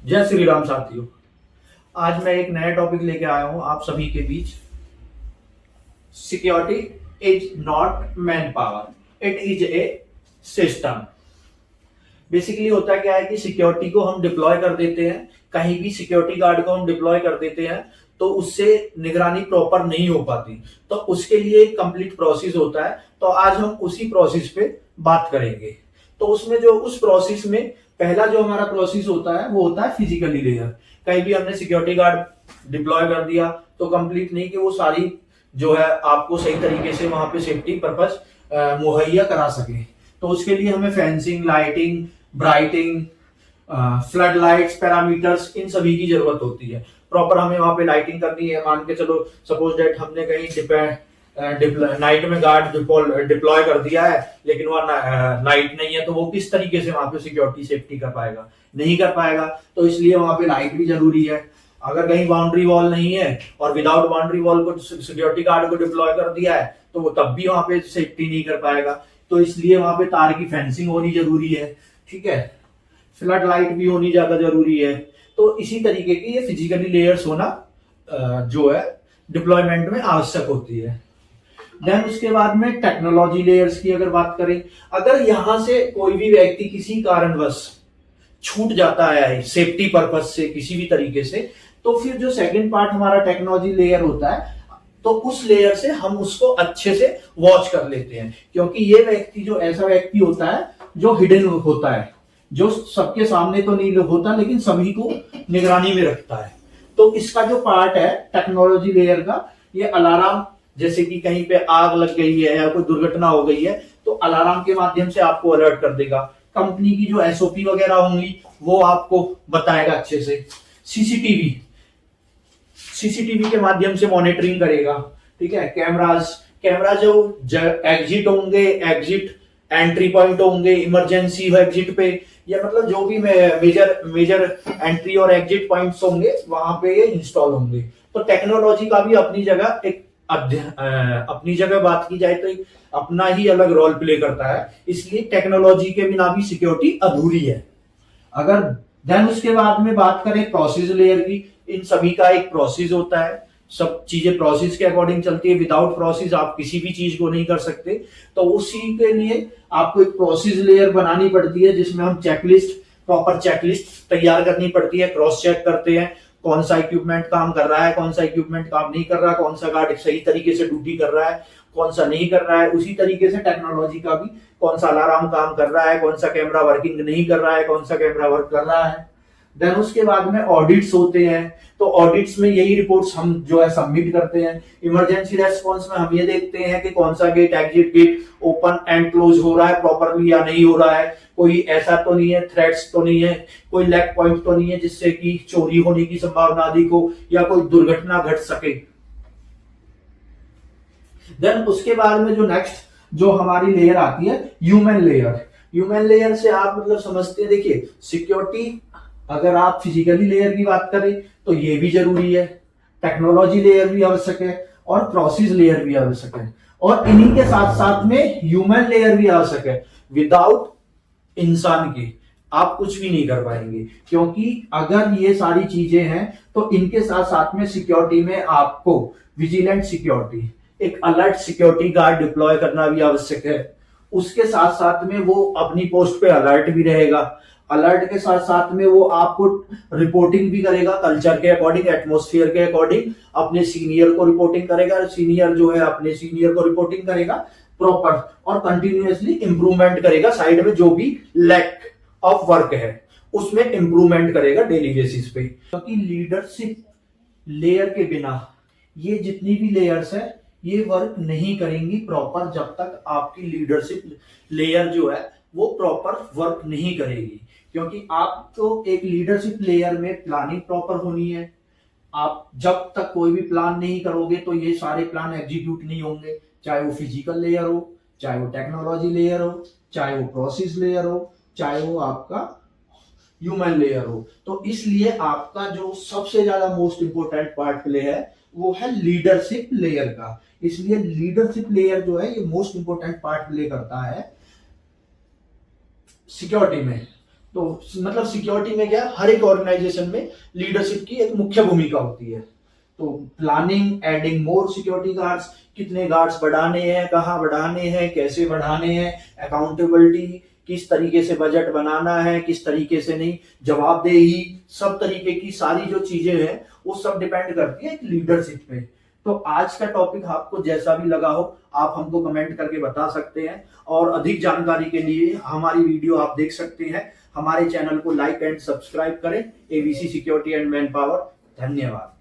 जय श्री राम साथियों। आज मैं एक नया टॉपिक लेके आया हूं आप सभी के बीच। Security is not man power, it is a system. Basically होता क्या है कि सिक्योरिटी को हम डिप्लॉय कर देते हैं, कहीं भी सिक्योरिटी गार्ड को हम डिप्लॉय कर देते हैं तो उससे निगरानी प्रॉपर नहीं हो पाती। तो उसके लिए एक कंप्लीट प्रोसेस होता है, तो आज हम उसी प्रोसेस पे बात करेंगे। तो उसमें जो उस प्रोसेस में पहला जो हमारा प्रोसेस होता है वो होता है फिजिकली लेयर। कहीं भी हमने सिक्योरिटी गार्ड डिप्लॉय कर दिया तो कंप्लीट नहीं कि वो सारी जो है आपको सही तरीके से वहां पे सेफ्टी पर्पस मुहैया करा सके। तो उसके लिए हमें fencing, lighting, brighting, flood lights, parameters, इन सभी की जरूरत होती है। प्रॉपर हमें वहां पे लाइटिंग करनी है। मान के चलो सपोज डेट हमने कहीं नाइट में गार्ड डिप्लॉय कर दिया है लेकिन वहां नाइट नहीं है, तो वो किस तरीके से वहां पे सिक्योरिटी सेफ्टी कर पाएगा? नहीं कर पाएगा। तो इसलिए वहां पे लाइट भी जरूरी है। अगर कहीं बाउंड्री वॉल नहीं है और विदाउट बाउंड्री वॉल को सिक्योरिटी गार्ड को डिप्लॉय कर दिया है तो वो तब भी वहां पे सेफ्टी नहीं कर पाएगा। तो इसलिए वहां पे तार की फेंसिंग होनी जरूरी है। ठीक है, फ्लड लाइट भी होनी ज्यादा जरूरी है। तो इसी तरीके की ये फिजिकली लेयर्स होना जो है डिप्लॉयमेंट में आवश्यक होती है। देन उसके बाद में टेक्नोलॉजी लेयर्स की अगर बात करें, अगर यहां से कोई भी व्यक्ति किसी कारणवश छूट जाता है सेफ्टी पर्पज से किसी भी तरीके से, तो फिर जो सेकंड पार्ट हमारा टेक्नोलॉजी लेयर होता है तो उस लेयर से हम उसको अच्छे से वॉच कर लेते हैं। क्योंकि ये व्यक्ति जो ऐसा व्यक्ति होता है जो हिडन होता है, जो सबके सामने तो नहीं होता लेकिन सभी को निगरानी में रखता है। तो इसका जो पार्ट है टेक्नोलॉजी लेयर का, ये अलार्म, जैसे कि कहीं पे आग लग गई है या कोई दुर्घटना हो गई है तो अलार्म के माध्यम से आपको अलर्ट कर देगा। कंपनी की जो एसओपी वगैरह होंगी वो आपको बताएगा अच्छे से। सीसीटीवी सीसीटीवी के माध्यम से मॉनिटरिंग करेगा। ठीक है, कैमराज कैमरा जो एग्जिट होंगे, एग्जिट एंट्री पॉइंट होंगे, इमरजेंसी हो एग्जिट पे, या मतलब जो भी मेजर मेजर एंट्री और एग्जिट पॉइंट्स होंगे वहां पे ये इंस्टॉल होंगे। तो टेक्नोलॉजी का भी अपनी जगह एक अपनी जगह बात की जाए तो एक अपना ही अलग रोल प्ले करता है। इसलिए टेक्नोलॉजी के बिना भी सिक्योरिटी अधूरी है। अगर देन उसके बाद में बात करें प्रोसेस लेयर की, इन सभी का एक प्रोसेस होता है। सब चीजें प्रोसेस के अकॉर्डिंग चलती है। विदाउट प्रोसेस आप किसी भी चीज को नहीं कर सकते। तो उसी के लिए आपको एक प्रोसेस लेयर बनानी पड़ती है जिसमें हम चेकलिस्ट, प्रॉपर चेकलिस्ट तैयार करनी पड़ती है। क्रॉस चेक करते हैं कौन सा इक्विपमेंट काम कर रहा है, कौन सा इक्विपमेंट काम नहीं कर रहा, कौन सा गार्ड सही तरीके से ड्यूटी कर रहा है, कौन सा नहीं कर रहा है। उसी तरीके से टेक्नोलॉजी का भी कौन सा अलार्म काम कर रहा है, कौन सा कैमरा वर्किंग नहीं कर रहा है, कौन सा कैमरा वर्क कर रहा है। देन उसके बाद में ऑडिट्स होते हैं। तो ऑडिट्स में यही रिपोर्ट्स हम जो है सबमिट करते हैं। इमरजेंसी रेस्पॉन्स में हम ये देखते हैं कि कौन सा gate, exit gate open and close हो रहा है प्रॉपरली या नहीं हो रहा है, कोई ऐसा तो नहीं है, थ्रेट्स तो नहीं है, कोई लैग पॉइंट तो नहीं है जिससे कि चोरी होने की संभावना अधिक हो या कोई दुर्घटना घट सके। देन उसके बाद में जो नेक्स्ट जो हमारी लेयर आती है ह्यूमन लेयर। ह्यूमन लेयर से आप मतलब समझते हैं, देखिए सिक्योरिटी अगर आप फिजिकली लेयर की बात करें तो ये भी जरूरी है, टेक्नोलॉजी लेयर भी आवश्यक है और प्रोसेस लेयर भी आवश्यक है, और इन्हीं के साथ साथ में ह्यूमन लेयर भी आवश्यक है। विदाउट इंसान के आप कुछ भी नहीं कर पाएंगे। क्योंकि अगर ये सारी चीजें हैं तो इनके साथ साथ में सिक्योरिटी में आपको विजिलेंट सिक्योरिटी, एक अलर्ट सिक्योरिटी गार्ड डिप्लॉय करना भी आवश्यक है। उसके साथ साथ में वो अपनी पोस्ट पे अलर्ट भी रहेगा। अलर्ट के साथ साथ में वो आपको रिपोर्टिंग भी करेगा कल्चर के अकॉर्डिंग, एटमोस्फियर के अकॉर्डिंग। अपने सीनियर को रिपोर्टिंग करेगा, सीनियर जो है अपने सीनियर को रिपोर्टिंग करेगा प्रॉपर, और कंटिन्यूअसली इंप्रूवमेंट करेगा। साइड में जो भी लैक ऑफ वर्क है उसमें इंप्रूवमेंट करेगा डेली बेसिस पे। क्योंकि लीडरशिप लेयर के बिना ये जितनी भी लेयर्स है ये वर्क नहीं करेंगी प्रॉपर, जब तक आपकी लीडरशिप लेयर जो है वो प्रॉपर वर्क नहीं करेगी। क्योंकि आपको एक लीडरशिप लेयर में प्लानिंग प्रॉपर होनी है। आप जब तक कोई भी प्लान नहीं करोगे तो ये सारे प्लान एग्जीक्यूट नहीं होंगे, चाहे वो फिजिकल लेयर हो, चाहे वो टेक्नोलॉजी लेयर हो, चाहे वो प्रोसेस लेयर हो, चाहे वो आपका ह्यूमन लेयर हो। तो इसलिए आपका जो सबसे ज्यादा मोस्ट इंपोर्टेंट पार्ट प्ले है वो है लीडरशिप लेयर का। इसलिए लीडरशिप लेयर जो है ये मोस्ट इंपोर्टेंट पार्ट प्ले करता है सिक्योरिटी में। तो मतलब सिक्योरिटी में क्या, हर एक ऑर्गेनाइजेशन में लीडरशिप की एक मुख्य भूमिका होती है। तो planning, adding more security guards, कितने गार्ड्स बढ़ाने हैं, कहाँ बढ़ाने हैं, कैसे बढ़ाने हैं, अकाउंटेबिलिटी, किस तरीके से बजट बनाना है, किस तरीके से नहीं, जवाबदेही, सब तरीके की सारी जो चीजें हैं वो सब डिपेंड करती है लीडरशिप पे। तो आज का टॉपिक आपको जैसा भी लगा हो आप हमको कमेंट करके बता सकते हैं, और अधिक जानकारी के लिए हमारी वीडियो आप देख सकते हैं। हमारे चैनल को लाइक एंड सब्सक्राइब करें, ABC security and man power. धन्यवाद।